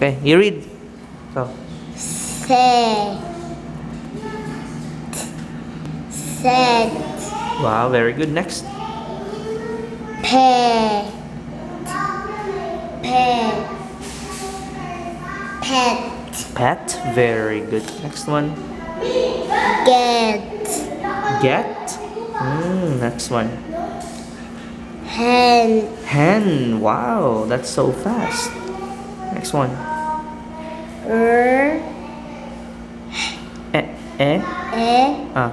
Okay, you read. So, Set. Set. wow, very good. Next. Pet. Pet. Pet. Pet, very good. Next one. Get. Get. Next one. Hen. Hen, wow, that's so fast. Next one. R. Eh, eh, E. ah.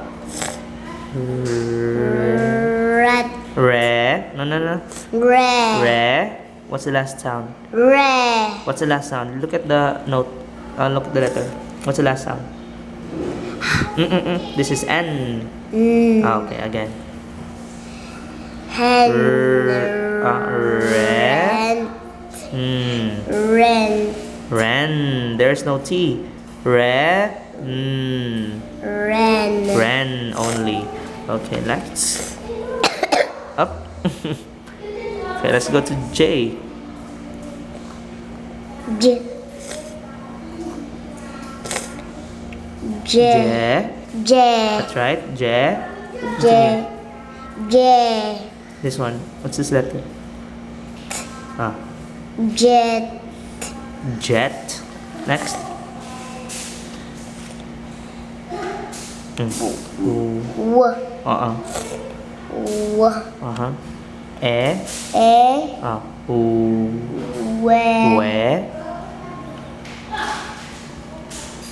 Rat. Re. No, no, no. Re. Re. What's the last sound? Re. What's the last sound? Look at the note. Look at the letter. What's the last sound? This is N. Okay, again. Hen. Re. Ren. Ren. There's no T. Re. Ren. Ren only. Okay, let's up. Okay, let's go to J. J. J. J. J. That's right. J. J. J. This one. What's this letter? Jet. Jet. Next. W. W. E. E. U. We. We.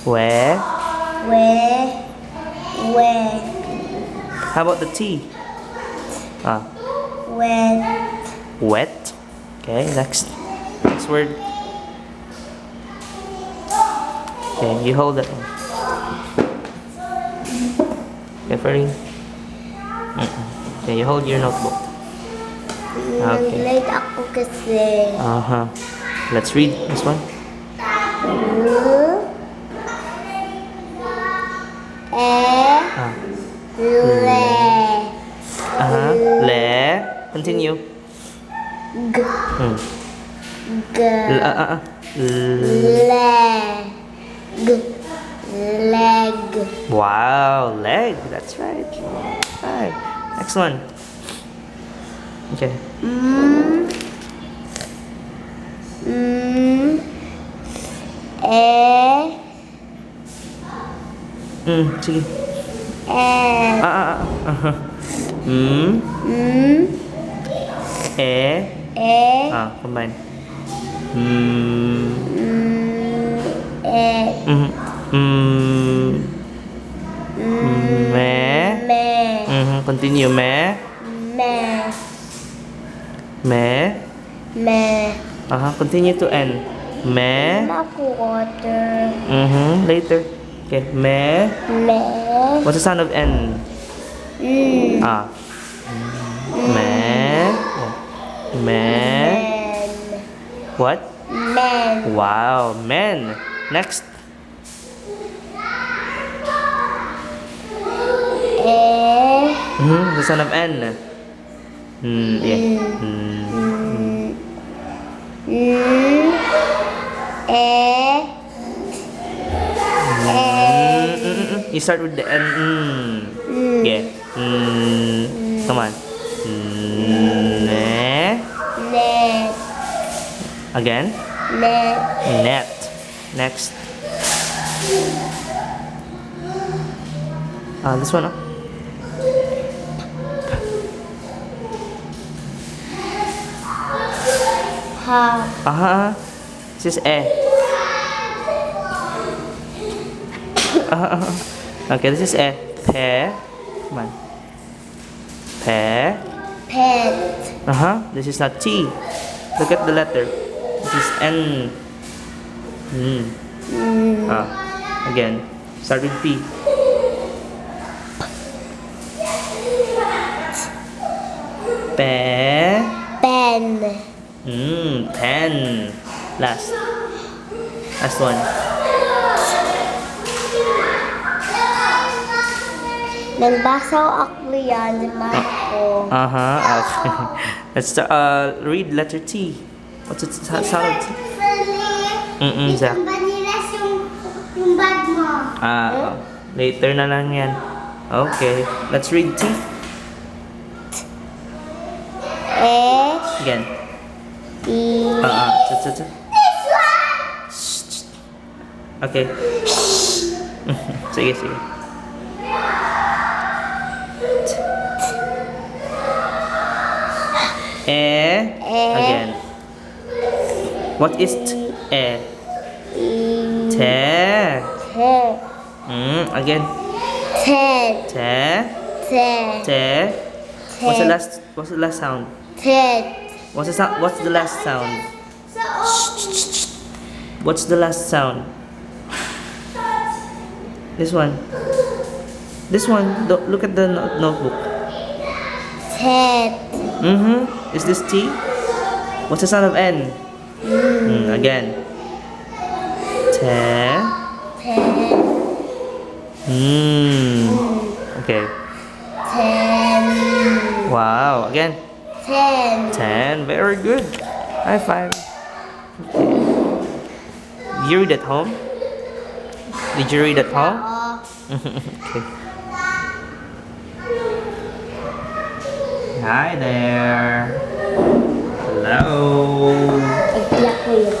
We. We. How about the T? Wet. Wet. Okay, next. Next word. Okay, you hold that one. Okay, Farin. Okay, you hold your notebook. Okay. Nag-late ako kasi. Let's read this one. Le. Continue. G. G. Leg. Wow, leg. That's right. Right. Next one. Okay. Sige. Combine. Me. Continue. Me. Continue to N. Me. Naku, water. Later. Okay. Me. What's the sound of N? Me. Me. What? Men. Wow, men. Next. The sound of N. Yeah. You start with the N. Yeah. Come on. Ne. Net. Again. Net. Net. Next. This one. Ha. This is E. Okay, this is E. Pe. Come on. Pe. Pet. This is not T. Look at the letter. This is N. Again. Start with P. Pe. Pen. Pen. Last one. Nagbasa ako yan, si mama ko. Okay. Let's read letter T. What's the sound of T? Zach. Yung banilas yung bag mo. Later na lang yan. Okay, let's read T. Again. This one! Okay. Sige. Again. What is T? Te. Again. Te. What's the last sound? What's the last sound? What's the last sound? This one. Look at the notebook. Is this T? What's the sound of N? Again. Te. Okay. Wow. Again. 10. Very good. High five. Okay. You read at home? Did you read at home? Okay. Hi there. Hello. Iyak ko yun.